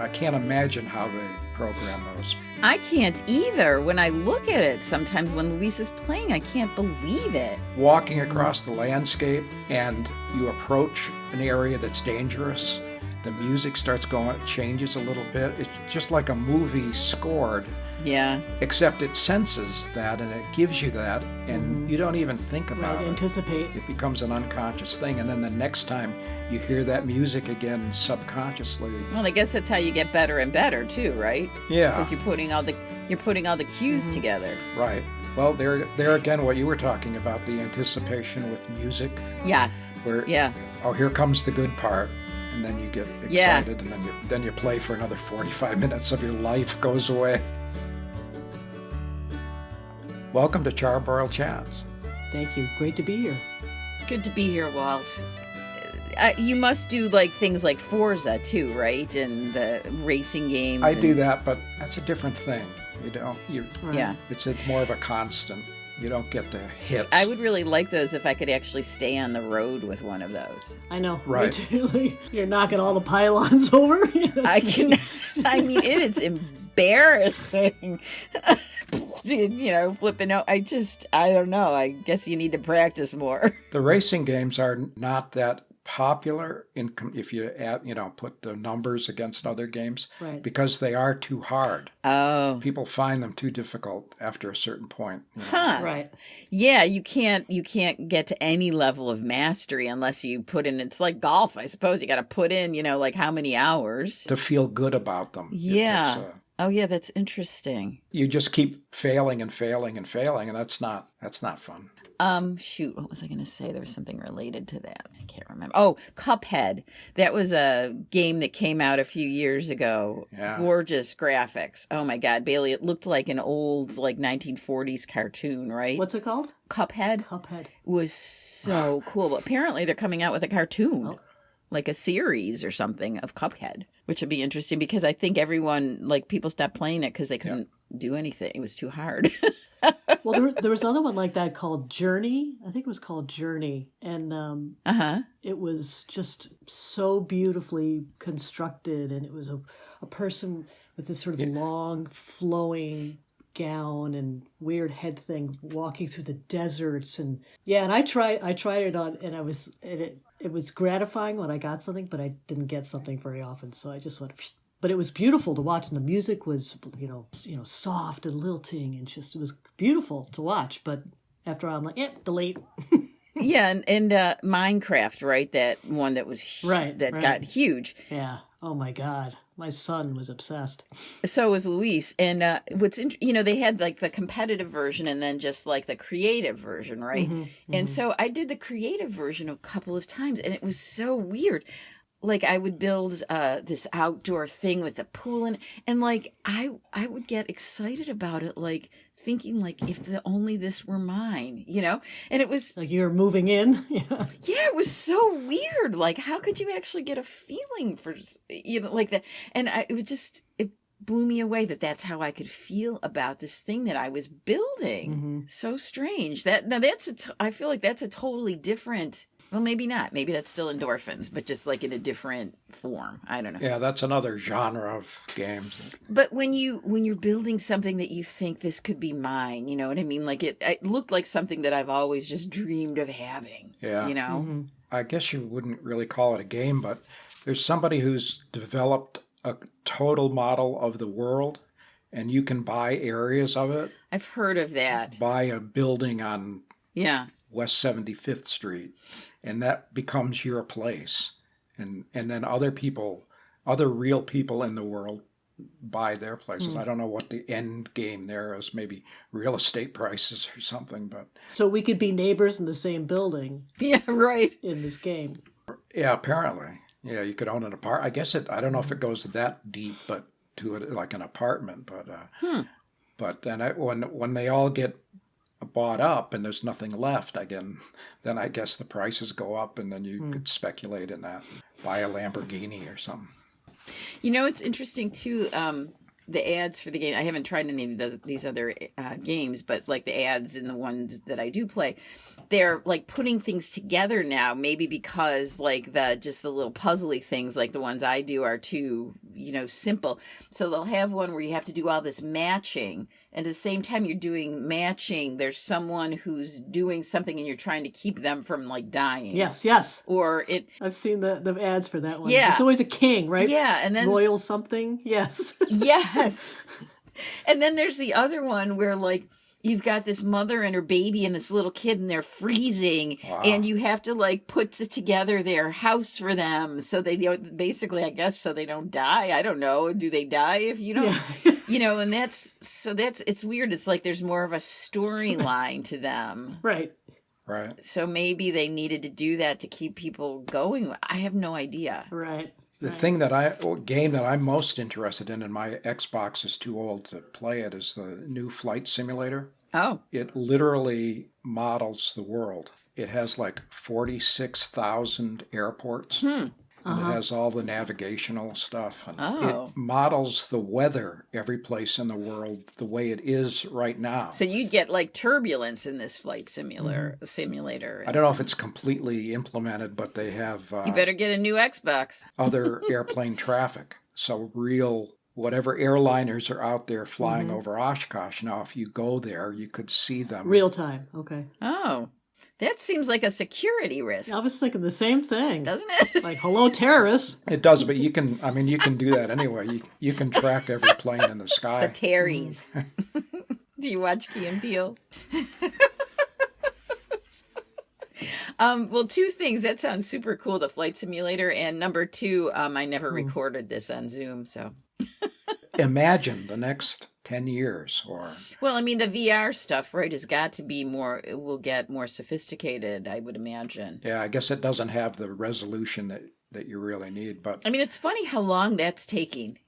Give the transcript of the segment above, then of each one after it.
I can't imagine how they program those. I can't either. When I look at it, sometimes when Luis is playing, I can't believe it. Walking across the landscape and you approach an area that's dangerous, the music starts going, it changes a little bit. It's just like a movie scored. Yeah. Except it senses that and it gives you that, and you don't even think about it. Anticipate. It becomes an unconscious thing, and then the next time you hear that music again subconsciously. Well, I guess that's how you get better and better too, right? Yeah. Because you're putting all the cues together. Right. Well, there again, what you were talking about, the anticipation with music. Yes. Where oh, here comes the good part, and then you get excited, and then you play for another 45 minutes of your life goes away. Welcome to Charbroiled Chats. Thank you. Great to be here. Good to be here, Walt. You must do like things like Forza too, right? And the racing games. I do that, but that's a different thing. Yeah. It's more of a constant. You don't get the hits. I would really like those if I could actually stay on the road with one of those. I know. Right. You're knocking all the pylons over. I mean, it's embarrassing. Flipping out. I don't know. I guess you need to practice more. The racing games are not that popular if you put the numbers against other games, right? Because they are too hard. Oh, people find them too difficult after a certain point. Huh? Right. Yeah, you can't get to any level of mastery unless you put in. It's like golf, I suppose. You got to put in, like how many hours to feel good about them. Yeah. Oh yeah, that's interesting. You just keep failing and failing and failing, and that's not fun. Shoot, what was I going to say? There was something related to that. I can't remember. Oh, Cuphead. That was a game that came out a few years ago. Yeah. Gorgeous graphics. Oh my God, Bailey, it looked like an old 1940s cartoon, right? What's it called? Cuphead. Cuphead. It was so cool. But apparently they're coming out with a cartoon, like a series or something of Cuphead, which would be interesting because I think everyone, people stopped playing it because they couldn't do anything. It was too hard. Well, there was another one like that called Journey. I think it was called Journey. And it was just so beautifully constructed. And it was a person with this sort of long, flowing gown and weird head thing walking through the deserts. And I tried it on, and it was gratifying when I got something, but I didn't get something very often. So I just went... But it was beautiful to watch, and the music was, soft and lilting, and it was beautiful to watch. But after all, I'm like, delete. Yeah, and Minecraft, right? That one that was got huge. Yeah. Oh my God, my son was obsessed. So was Luis, and they had the competitive version, and then just the creative version, right? And so I did the creative version a couple of times, and it was so weird. I would build this outdoor thing with a pool and I would get excited about it, thinking if only this were mine, and it was like you're moving in. Yeah, it was so weird. How could you actually get a feeling for like that? And it blew me away that's how I could feel about this thing that I was building. So strange. I feel like that's a totally different. Well, maybe not. Maybe that's still endorphins, but just in a different form. I don't know. Yeah, that's another genre of games. But when you're building something that you think this could be mine, you know what I mean? It looked like something that I've always just dreamed of having. Yeah. I guess you wouldn't really call it a game, but there's somebody who's developed a total model of the world, and you can buy areas of it. I've heard of that. Buy a building on West 75th Street, and that becomes your place. And then other real people in the world buy their places. I don't know what the end game there is, maybe real estate prices or something. But so we could be neighbors in the same building. Yeah, right. In this game. Yeah, apparently. Yeah, you could own an apartment. I guess I don't know if it goes that deep, but to it like an apartment. But then when they all get bought up and there's nothing left again, then I guess the prices go up, and then you could speculate in that, buy a Lamborghini or something. It's interesting too. The ads for the game. I haven't tried any of these other games, but the ads in the ones that I do play, they're putting things together now. Maybe because the little puzzly things, the ones I do, are too simple. So they'll have one where you have to do all this matching. And at the same time you're doing matching, there's someone who's doing something and you're trying to keep them from like dying. Yes. Or I've seen the ads for that one. Yeah. It's always a king, right? Yeah. And then Royal something. Yes. Yes. And then there's the other one where like you've got this mother and her baby and this little kid and they're freezing. Wow. And you have to like put together their house for them. So they basically, I guess, so they don't die. I don't know. Do they die if you don't, and it's weird. It's like there's more of a storyline to them. Right. So maybe they needed to do that to keep people going. I have no idea. Right. The game that I'm most interested in, and my Xbox is too old to play it, is the new flight simulator. Oh. It literally models the world. It has like 46,000 airports. And it has all the navigational stuff. And it models the weather every place in the world the way it is right now. So you'd get like turbulence in this flight simulator. I don't know if it's completely implemented, but they have you better get a new Xbox. other airplane traffic. So whatever airliners are out there flying over Oshkosh, now if you go there, you could see them. Real time. Okay. Oh. That seems like a security risk. I was thinking the same thing. Doesn't it? Like, hello, terrorists. It does, but you can do that anyway. You can track every plane in the sky. The Terrys. Do you watch Key and Peele? Well, two things. That sounds super cool, the flight simulator. And number two, I never recorded this on Zoom, so. Imagine the next 10 years or... Well, I mean, the VR stuff, right, has got to be it will get more sophisticated, I would imagine. Yeah, I guess it doesn't have the resolution that you really need, but... I mean, it's funny how long that's taking,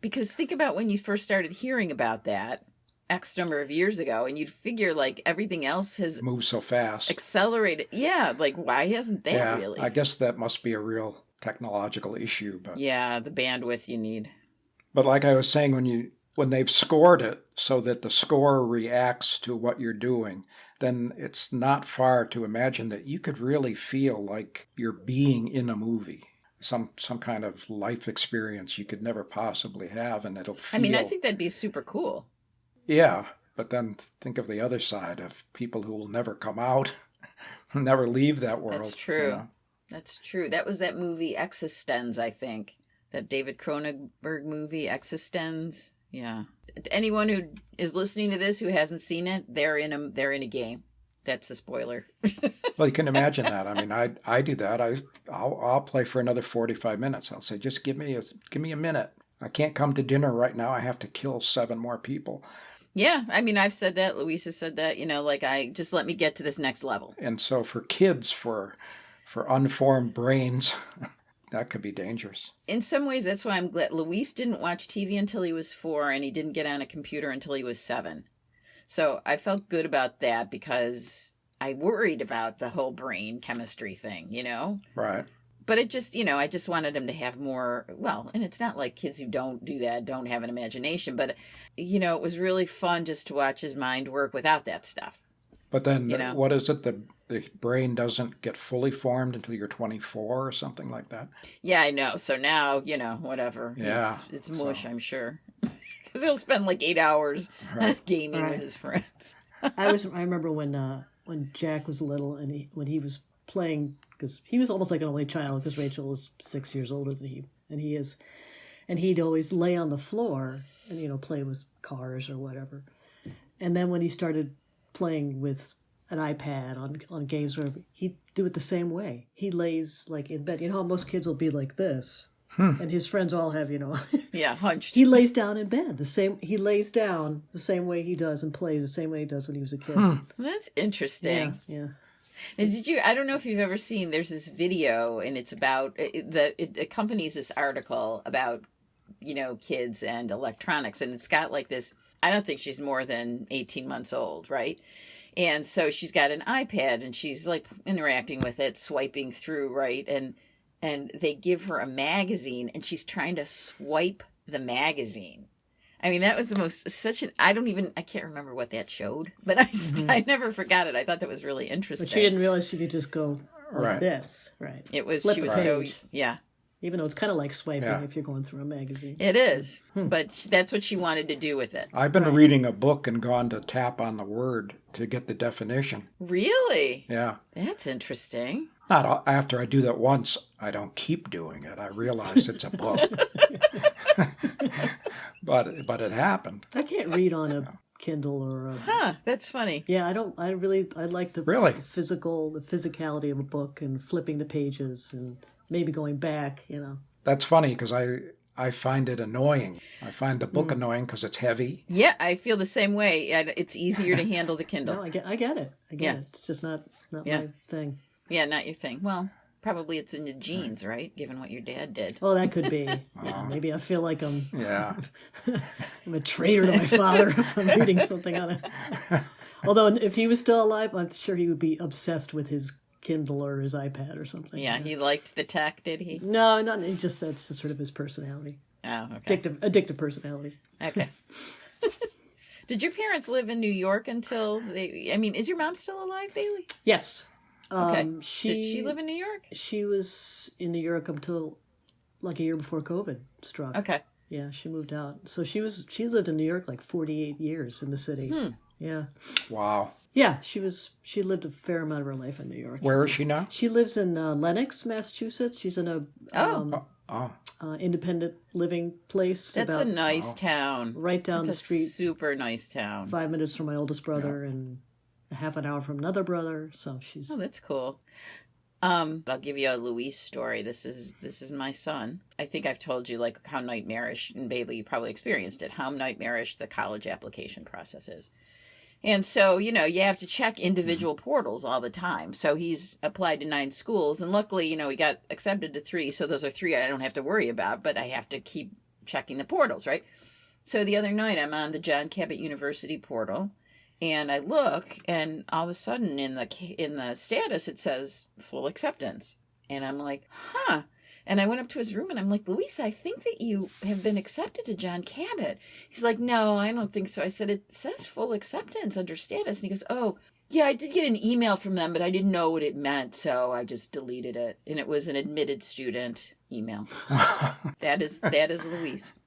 Because think about when you first started hearing about that X number of years ago, and you'd figure, like, everything else has... moved so fast. Accelerated. Yeah, like, why hasn't that really? I guess that must be a real technological issue, but... Yeah, the bandwidth you need. But like I was saying, when they've scored it so that the score reacts to what you're doing, then it's not far to imagine that you could really feel like you're being in a movie. Some kind of life experience you could never possibly have, and it'll feel... I mean, I think that'd be super cool. Yeah, but then think of the other side of people who will never come out, never leave that world. That's true. That's true. That was that movie Existenz, I think. That David Cronenberg movie, Existenz. Yeah. Anyone who is listening to this who hasn't seen it, they're in a game. That's the spoiler. Well, you can imagine that. I mean, I do that. I'll play for another 45 minutes. I'll say, just give me a minute. I can't come to dinner right now. I have to kill 7 more people. Yeah, I mean, I've said that. Louise has said that. Just let me get to this next level. And so for kids, for unformed brains. That could be dangerous. In some ways, that's why I'm glad. Luis didn't watch TV until he was 4, and he didn't get on a computer until he was 7. So I felt good about that because I worried about the whole brain chemistry thing, Right. But it just, I just wanted him to have more, and it's not like kids who don't do that don't have an imagination, but, it was really fun just to watch his mind work without that stuff. But then what is it? The brain doesn't get fully formed until you're 24 or something like that? Yeah, I know. So now, whatever. Yeah. It's mush, I'm sure. Because he'll spend like 8 hours gaming with his friends. I remember when Jack was little and when he was playing, because he was almost like an only child because Rachel is 6 years older than he is. And he'd always lay on the floor and, play with cars or whatever. And then when he started playing with an iPad on games or whatever, he'd do it the same way. He lays like in bed. You know how most kids will be like this, and his friends all have, yeah, hunched. He lays down in bed He lays down the same way he does and plays the same way he does when he was a kid. That's interesting. Yeah. Now, I don't know if you've ever seen, there's this video and it's about, it accompanies this article about, kids and electronics. And it's got like this, I don't think she's more than 18 months old, right? And so she's got an iPad and she's like interacting with it, swiping through, right? And they give her a magazine and she's trying to swipe the magazine. I mean, that was I can't remember what that showed, but I never forgot it. I thought that was really interesting. But she didn't realize she could just go like this, right? It was, Flip she was page. so, yeah. Even though it's kind of like swiping Yeah. if you're going through a magazine. It is, but that's what she wanted to do with it. I've been reading a book and gone to tap on the word to get the definition. Really? Yeah. That's interesting. Not after I do that once, I don't keep doing it. I realize it's a book. but it happened. I can't read on a Kindle or a... Huh, that's funny. Yeah, I like the Really? the physicality of a book and flipping the pages and maybe going back, you know. That's funny because I find it annoying. I find the book annoying because it's heavy. Yeah, I feel the same way. It's easier to handle the Kindle. No, I get it. I get it. It's just not my thing. Yeah, not your thing. Well, probably it's in the genes, right? Given what your dad did. Oh, that could be. Yeah, maybe I feel like I'm a traitor to my father if I'm reading something on it. Although if he was still alive, I'm sure he would be obsessed with his Kindle or his iPad or something. Yeah, he liked the tech, did he? No, not that's just sort of his personality. Oh, okay. Addictive personality. Okay. Did your parents live in New York until is your mom still alive, Bailey? Yes. Okay. Did she live in New York? She was in New York until like a year before COVID struck. Okay. Yeah, she moved out. So she lived in New York like 48 years in the city. Yeah. Wow. Yeah, she lived a fair amount of her life in New York. Where is she now? She lives in Lenox, Massachusetts. She's in a independent living place. That's a nice town. Right down the street. Super nice town. 5 minutes from my oldest brother and a half an hour from another brother. So she's... Oh, that's cool. I'll give you a Luis story. This is my son. I think I've told you like how nightmarish, and Bailey, you probably experienced it, how nightmarish the college application process is. And so, you have to check individual portals all the time. So he's applied to 9 schools, and luckily, he got accepted to 3. So those are 3 I don't have to worry about, but I have to keep checking the portals, right? So the other night I'm on the John Cabot University portal, and I look, and all of a sudden in the status it says full acceptance. And I'm like, huh. And I went up to his room and I'm like, Luis, I think that you have been accepted to John Cabot. He's like, no, I don't think so. I said, it says full acceptance under status. And he goes, oh, yeah, I did get an email from them, but I didn't know what it meant. So I just deleted it. And it was an admitted student email. That is Luis.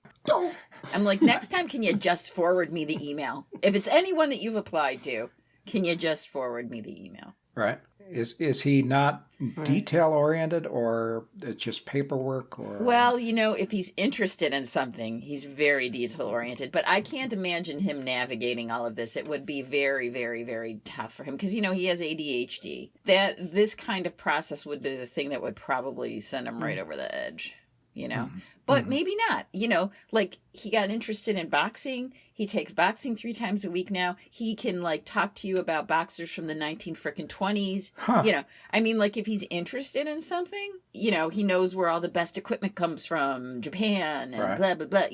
I'm like, next time, can you just forward me the email? If it's anyone that you've applied to, can you just forward me the email? Right. Is he not detail oriented, or it's just paperwork? Or well, if he's interested in something, he's very detail oriented. But I can't imagine him navigating all of this. It would be very, very, very tough for him because he has ADHD. This kind of process would be the thing that would probably send him right over the edge. But maybe not, like he got interested in boxing. He takes boxing 3 times a week now. He can talk to you about boxers from the 1920s. Like if he's interested in something, he knows where all the best equipment comes from, Japan and blah, blah, blah,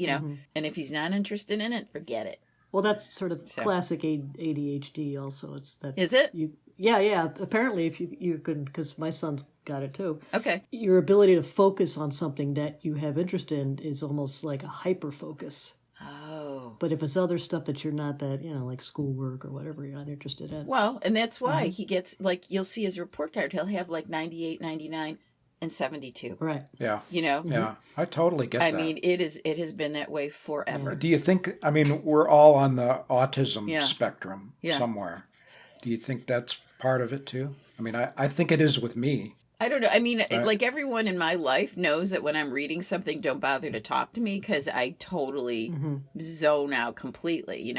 and if he's not interested in it, forget it. Well, that's sort of classic ADHD also. It's that. Is it? Yeah. Apparently, if you can, because my son's got it too. Okay. Your ability to focus on something that you have interest in is almost like a hyper focus. Oh. But if it's other stuff that you're not that, like schoolwork or whatever you're not interested in. Well, and that's why he gets, you'll see his report card, he'll have 98, 99, and 72. Right. Yeah. Yeah, I totally get that. I mean, it has been that way forever. Do you think, we're all on the autism spectrum somewhere. Do you think that's part of it too? I think it is with me. I don't know. Everyone in my life knows that when I'm reading something, don't bother to talk to me because I totally zone out completely,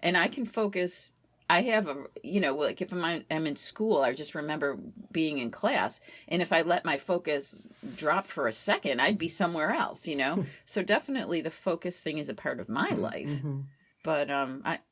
and I can focus. I have if I'm in school, I just remember being in class, and if I let my focus drop for a second, I'd be somewhere else, So definitely the focus thing is a part of my life, but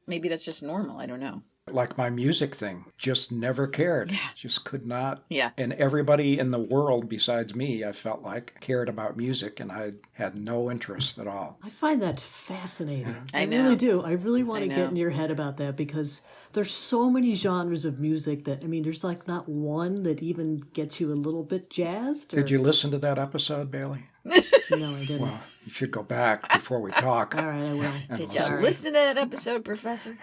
maybe that's just normal. I don't know. Like my music thing, just never cared. Just could not. Yeah. And everybody in the world besides me, I felt like, cared about music, and I had no interest at all. I find that fascinating. I know. Really do. I really want to get in your head about that because there's so many genres of music that, there's not one that even gets you a little bit jazzed. Did you listen to that episode, Bailey? No, I didn't. Well, you should go back before we talk. All right, I will. Did you listen to that episode, Professor?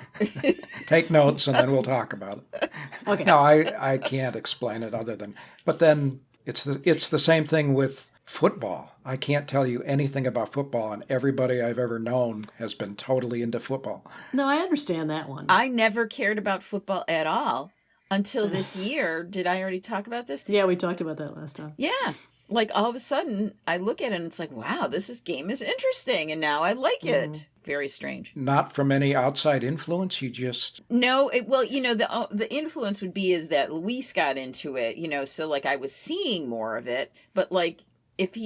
Take notes, and then we'll talk about it. Okay. No, I can't explain it other than. But then it's the same thing with Football. I can't tell you anything about football, and everybody I've ever known has been totally into football. No, I understand that one. I never cared about football at all until this year. Did I already talk about this? Yeah, we talked about that last time. Yeah. Like all of a sudden I look at it and it's like, wow, game is interesting. And now I like it. Very strange. Not from any outside influence. You just No, the influence would be is that Luis got into it, so like I was seeing more of it, but like if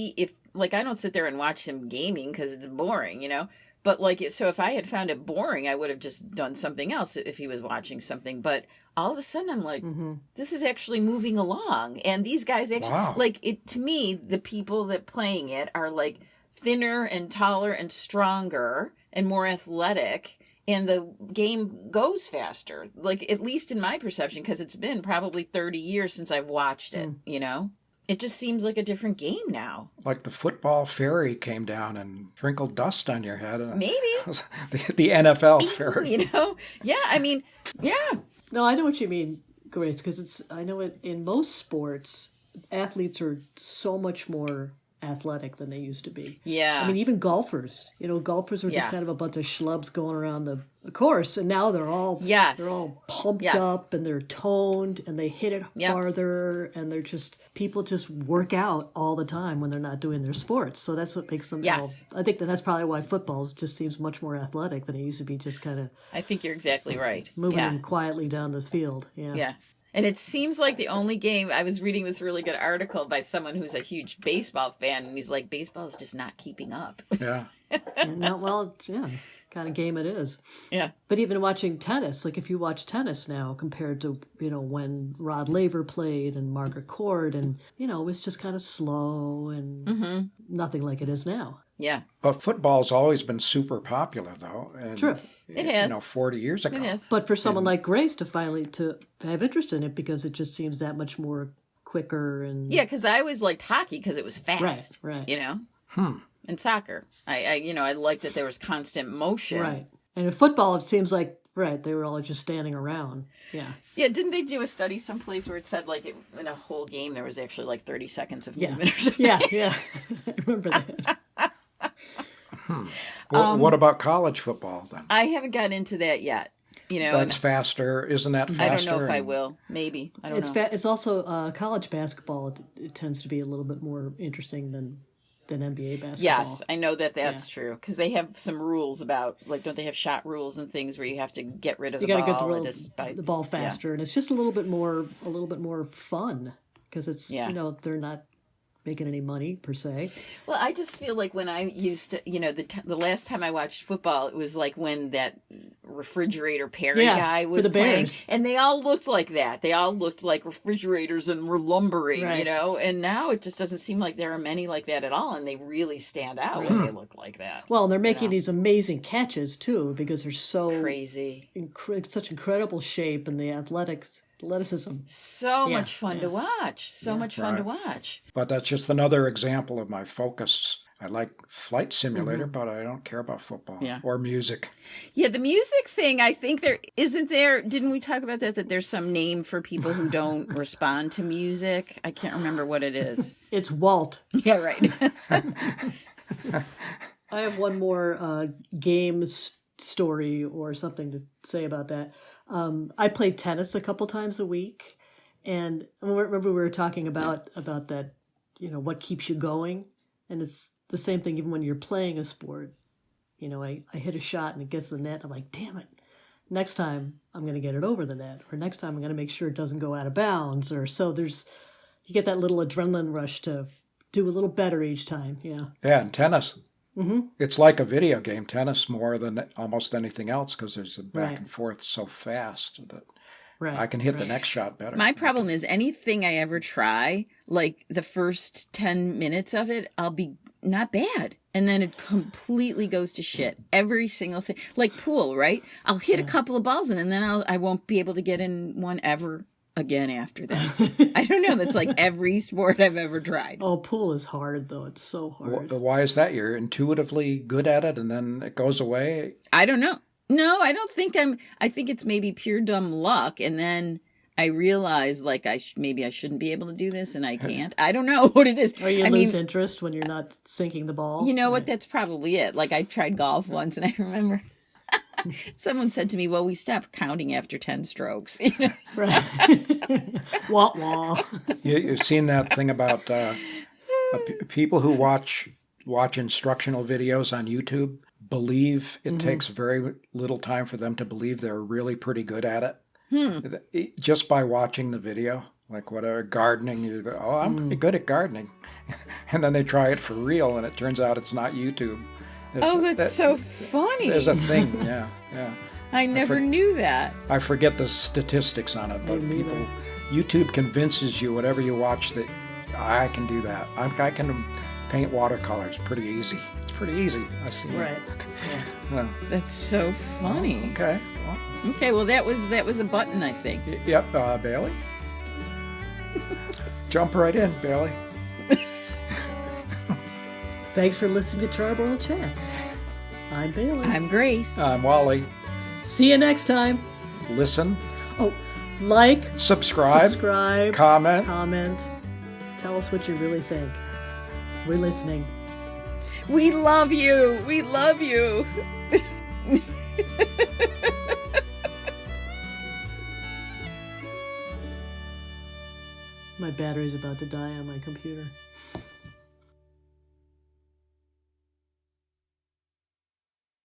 like I don't sit there and watch him gaming because it's boring, but like so if I had found it boring, I would have just done something else if he was watching something. But all of a sudden I'm like, this is actually moving along, and these guys actually like it. To me, the people that playing it are like thinner and taller and stronger and more athletic, and the game goes faster, like at least in my perception, because it's been probably 30 years since I've watched it. It just seems like a different game now. like the football fairy came down and sprinkled dust on your head. Maybe the NFL fairy. Yeah, I mean, yeah. No, I know what you mean, Grace, because I know in most sports, athletes are so much more athletic than they used to be. Yeah. I mean, even golfers. Golfers were just kind of a bunch of schlubs going around the course, and now they're all pumped up, and they're toned, and they hit it farther, and people just work out all the time when they're not doing their sports. So that's what makes them. Yes. I think that's probably why football just seems much more athletic than it used to be. Just kind of. I think you're exactly right. Moving them quietly down the field. Yeah. Yeah. And it seems like the only game, I was reading this really good article by someone who's a huge baseball fan, and he's like, baseball is just not keeping up. Yeah. Kind of game it is. Yeah. But even watching tennis, like if you watch tennis now compared to, when Rod Laver played and Margaret Court, and, it was just kind of slow and nothing like it is now. Yeah. But football's always been super popular, though. And, True. It has. 40 years ago. It has. But for someone like Grace to finally to have interest in it, because it just seems that much more quicker and... Yeah, because I always liked hockey because it was fast. Right. And soccer. I liked that there was constant motion. Right. And in football, it seems like, they were all just standing around. Yeah. Yeah, didn't they do a study someplace where it said, like, in a whole game there was actually, like, 30 seconds of movement or something? Yeah. I remember that. What about college football, then? I haven't gotten into that yet. That's faster. Isn't that faster? I don't know if I will. Maybe. I don't know. It's also college basketball. It tends to be a little bit more interesting than NBA basketball. Yes, I know that's true, because they have some rules about, like, don't they have shot rules and things where you have to get rid of the ball? You got to get the ball faster, and it's just a little bit more fun, because it's they're not making any money per se. Well, I just feel like when I used to, the last time I watched football, it was like when that refrigerator Perry guy was for the playing, Bears. and they all looked like that. They all looked like refrigerators and were lumbering, and now it just doesn't seem like there are many like that at all, and they really stand out when they look like that. Well, and they're making these amazing catches too, because they're so crazy, such incredible shape, and the athleticism. So much fun to watch. Much fun to watch. But that's just another example of my focus. I like Flight Simulator, but I don't care about football or music. Yeah, the music thing, I think didn't we talk about that there's some name for people who don't respond to music? I can't remember what it is. It's Walt. Yeah, right. I have one more game story or something to say about that. I play tennis a couple times a week, and I remember we were talking about that, what keeps you going, and it's the same thing even when you're playing a sport. I hit a shot and it gets the net. I'm like, damn it. Next time I'm going to get it over the net, or next time I'm going to make sure it doesn't go out of bounds, you get that little adrenaline rush to do a little better each time. Yeah. Yeah, and tennis. It's like a video game, tennis, more than almost anything else, because there's a back and forth so fast that I can hit the next shot better. My problem is anything I ever try, like the first 10 minutes of it, I'll be not bad. And then it completely goes to shit. Every single thing. Like pool, right? I'll hit a couple of balls and then I won't be able to get in one ever again after that. I don't know. That's like every sport I've ever tried. Oh, pool is hard, though. It's so hard. Why is that? You're intuitively good at it and then it goes away? I don't know. No, I don't think I think it's maybe pure dumb luck. And then I realize like maybe I shouldn't be able to do this and I can't. I don't know what it is. Or you lose interest when you're not sinking the ball. You know what? That's probably it. Like I tried golf once and I remember someone said to me, well, we stopped counting after 10 strokes. You know? Right. Wah wah. You've seen that thing about people who watch instructional videos on YouTube believe it takes very little time for them to believe they're really pretty good at it. Just by watching the video, like whatever, gardening, you go, oh, I'm pretty good at gardening. And then they try it for real, and it turns out it's not YouTube. That's so funny. There's a thing, yeah. I never knew that. I forget the statistics on it, but YouTube convinces you whatever you watch that I can do that. I can paint watercolors pretty easy. It's pretty easy. I see. Right. Yeah. That's so funny. Okay. Okay, well that was a button, I think. Yep, Bailey. Jump right in, Bailey. Thanks for listening to Charbroiled Chats. I'm Bailey. I'm Grace. I'm Wally. See you next time. Listen. Oh, like, subscribe, comment. Tell us what you really think. We're listening. We love you. We love you. My battery's about to die on my computer.